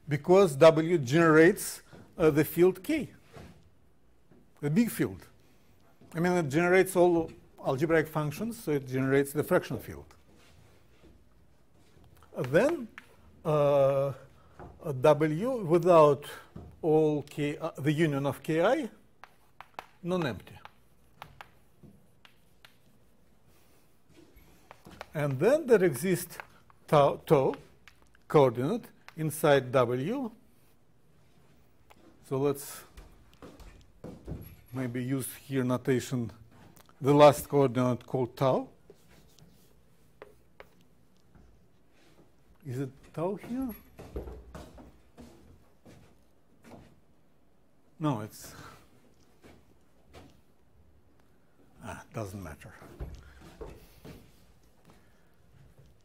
[SPEAKER 1] because W generates the field k, the big field. I mean, it generates all algebraic functions, so it generates the fraction field. Then W without all k, the union of ki, non-empty. And then there exists tau coordinate inside W. So let's maybe use here notation, the last coordinate called tau. Is it tau here? No, it's, doesn't matter.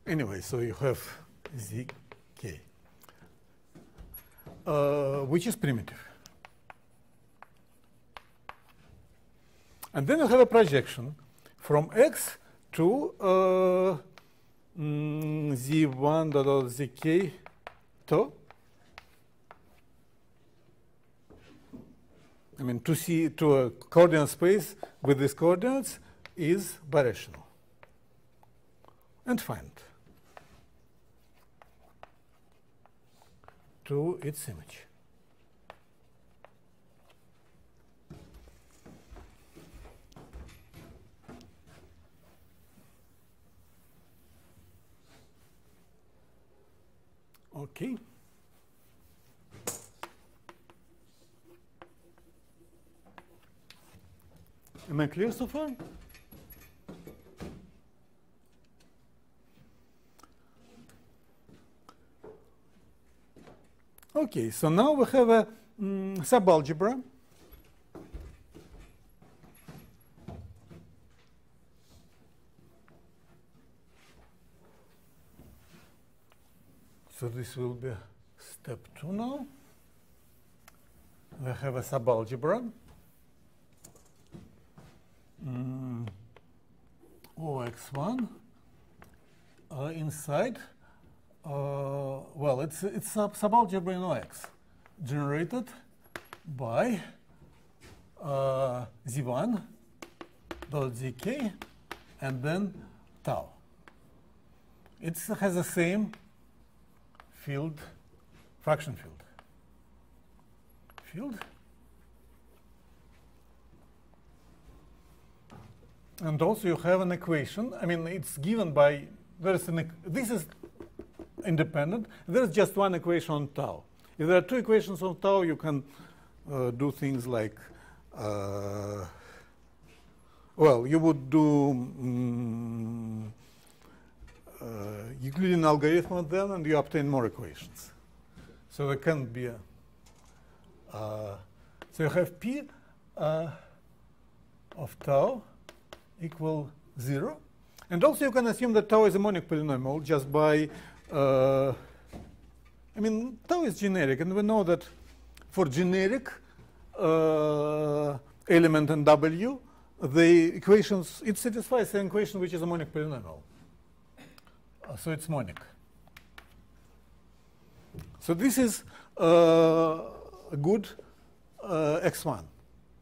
[SPEAKER 1] Anyway, so you have zk, which is primitive. And then you have a projection from x to z1 dot zk to, I mean, to a coordinate space with these coordinates is birational. And find to its image. Okay. Am I clear so far? Okay, so now we have a subalgebra. So this will be step 2 now. We have a subalgebra. OX1 inside. Well, it's subalgebra in OX, generated by Z1 dot zk and then tau. It has the same field, fraction field. And also you have an equation. I mean, it's given by, this is independent. There's just one equation on tau. If there are two equations on tau, you can do things like, well, you would do Euclidean algorithm on them, and you obtain more equations. So there can be a, so you have P of tau equal 0. And also you can assume that tau is a monic polynomial just by, I mean, tau is generic, and we know that for generic element in W, the equations, it satisfies an equation which is a monic polynomial. So it's monic. So this is a good x1.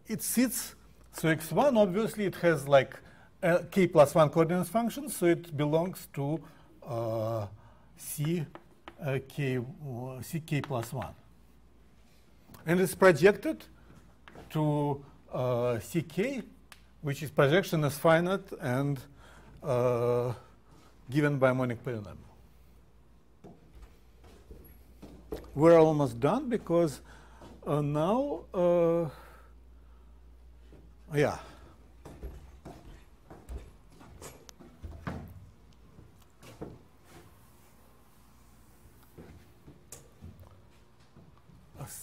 [SPEAKER 1] It sits, so x1, obviously, it has like a k plus 1 coordinate function, so it belongs to ck plus 1. And it's projected to ck, which is projection is finite and given by a monic polynomial. We're almost done because now, yeah.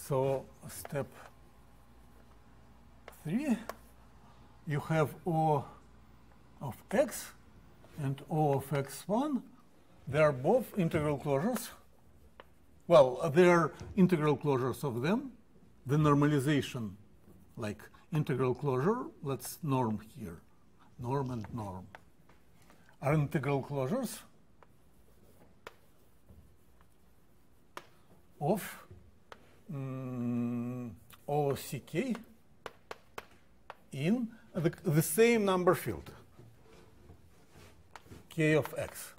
[SPEAKER 1] So step 3, you have O of x and O of x1. They are both integral closures. Well, they are integral closures of them. The normalization, like integral closure, let's norm here. Norm and norm are integral closures of OCK in the same number field, k of x.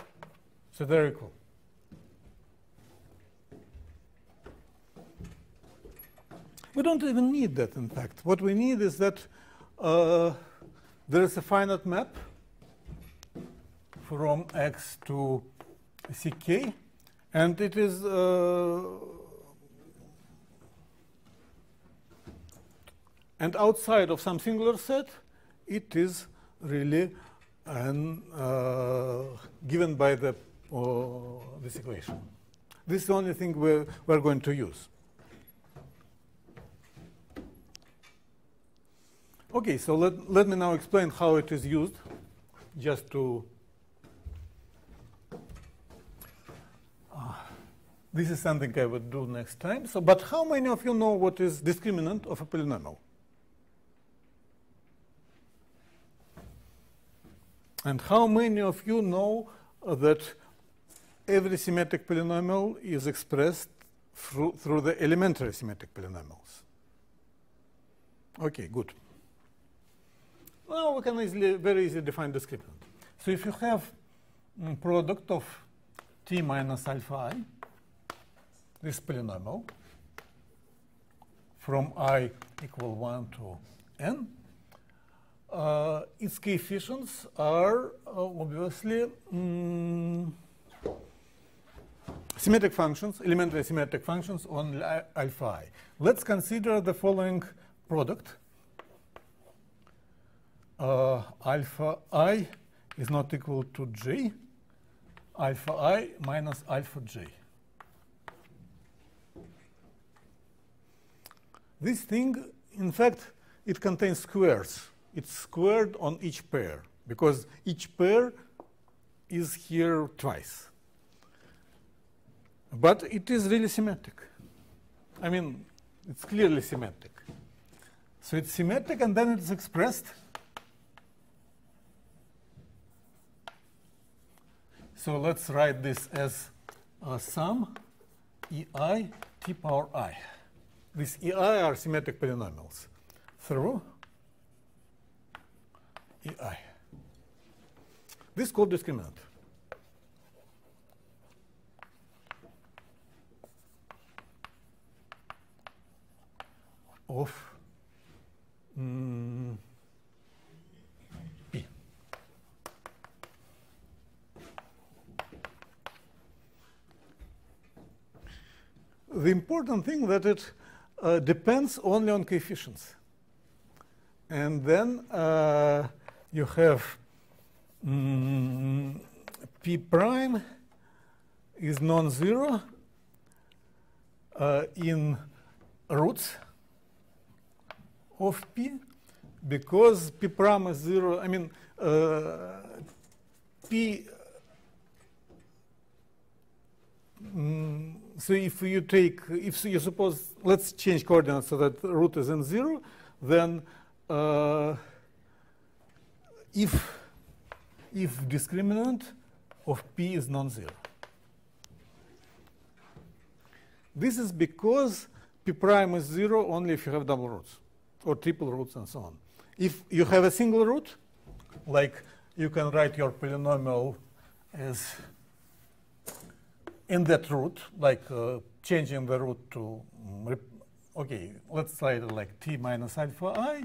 [SPEAKER 1] So they're equal. We don't even need that, in fact. What we need is that there is a finite map from x to ck, and it is and outside of some singular set, it is really given by this equation. This is the only thing we're going to use. Okay, so let me now explain how it is used, just to this is something I would do next time. So, but how many of you know what is discriminant of a polynomial? And how many of you know that every symmetric polynomial is expressed through the elementary symmetric polynomials? Okay, good. Now we can very easily define discriminant. So if you have product of t minus alpha I, this polynomial, from I equal 1 to n, its coefficients are obviously symmetric functions, elementary symmetric functions on alpha I. Let's consider the following product. Alpha I is not equal to j, alpha I minus alpha j. This thing, in fact, it contains squares. It's squared on each pair, because each pair is here twice. But it is really symmetric. I mean, it's clearly symmetric. So it's symmetric, and then it's expressed. So let's write this as a sum ei t power I. These ei are symmetric polynomials through ei. This is called discriminant. Of P. The important thing that it depends only on coefficients. And then you have P prime is non-zero in roots of P, because P prime is 0. I mean, P. So if you take, if you suppose, let's change coordinates so that root is in 0, then if discriminant of P is non-zero. This is because P prime is 0 only if you have double roots or triple roots and so on. If you have a single root, like you can write your polynomial as in that root, like changing the root to, okay, let's write it like t minus alpha I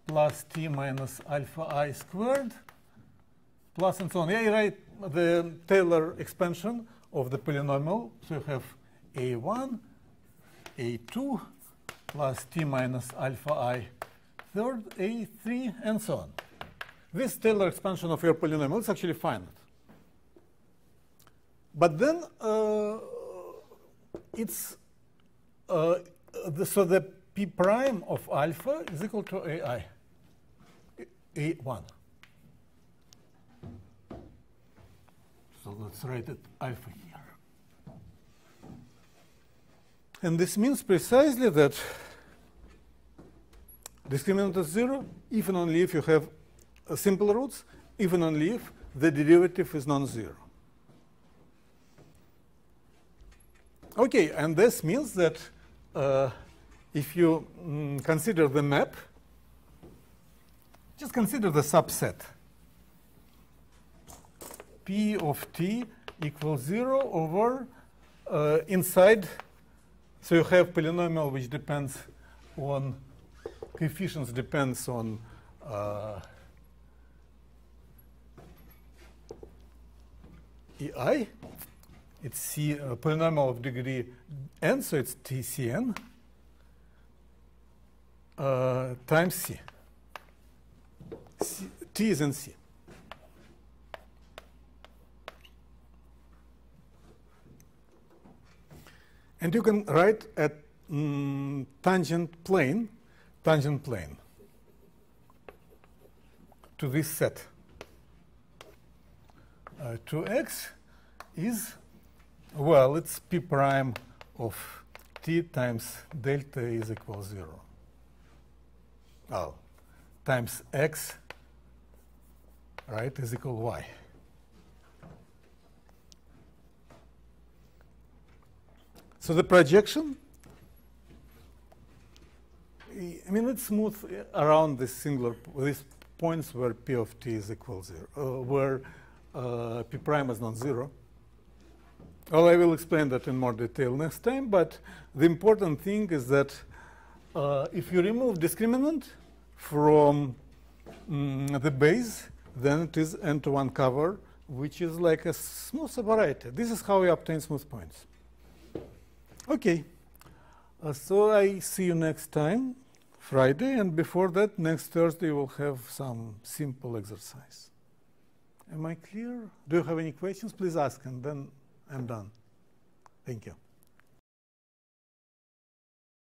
[SPEAKER 1] plus t minus alpha I squared plus and so on. Yeah, you write the Taylor expansion of the polynomial. So you have a1, a2 plus t minus alpha I third, a3, and so on. This Taylor expansion of your polynomial is actually finite. But then it's so the P prime of alpha is equal to AI, A1. So let's write it alpha here. And this means precisely that discriminant is 0, if and only if you have simple roots, if and only if the derivative is non-zero. Okay, and this means that if you consider the map, just consider the subset. P of t equals 0 over inside. So you have polynomial which depends on coefficients, depends on ei. It's C, polynomial of degree n, so it's Tcn times C. T is in C. And you can write a tangent plane to this set. 2x is, well, it's P prime of t times delta is equal 0. Oh, times x right, is equal to y. So the projection, I mean, it's smooth around this singular, these points where p of t is equal to 0, where p prime is non-zero. Well, I will explain that in more detail next time, but the important thing is that if you remove discriminant from the base, then it is n-to-1 cover, which is like a smooth separator. This is how we obtain smooth points. Okay, so I see you next time, Friday, and before that, next Thursday, we'll have some simple exercise. Am I clear? Do you have any questions? Please ask, and then I'm done. Thank you.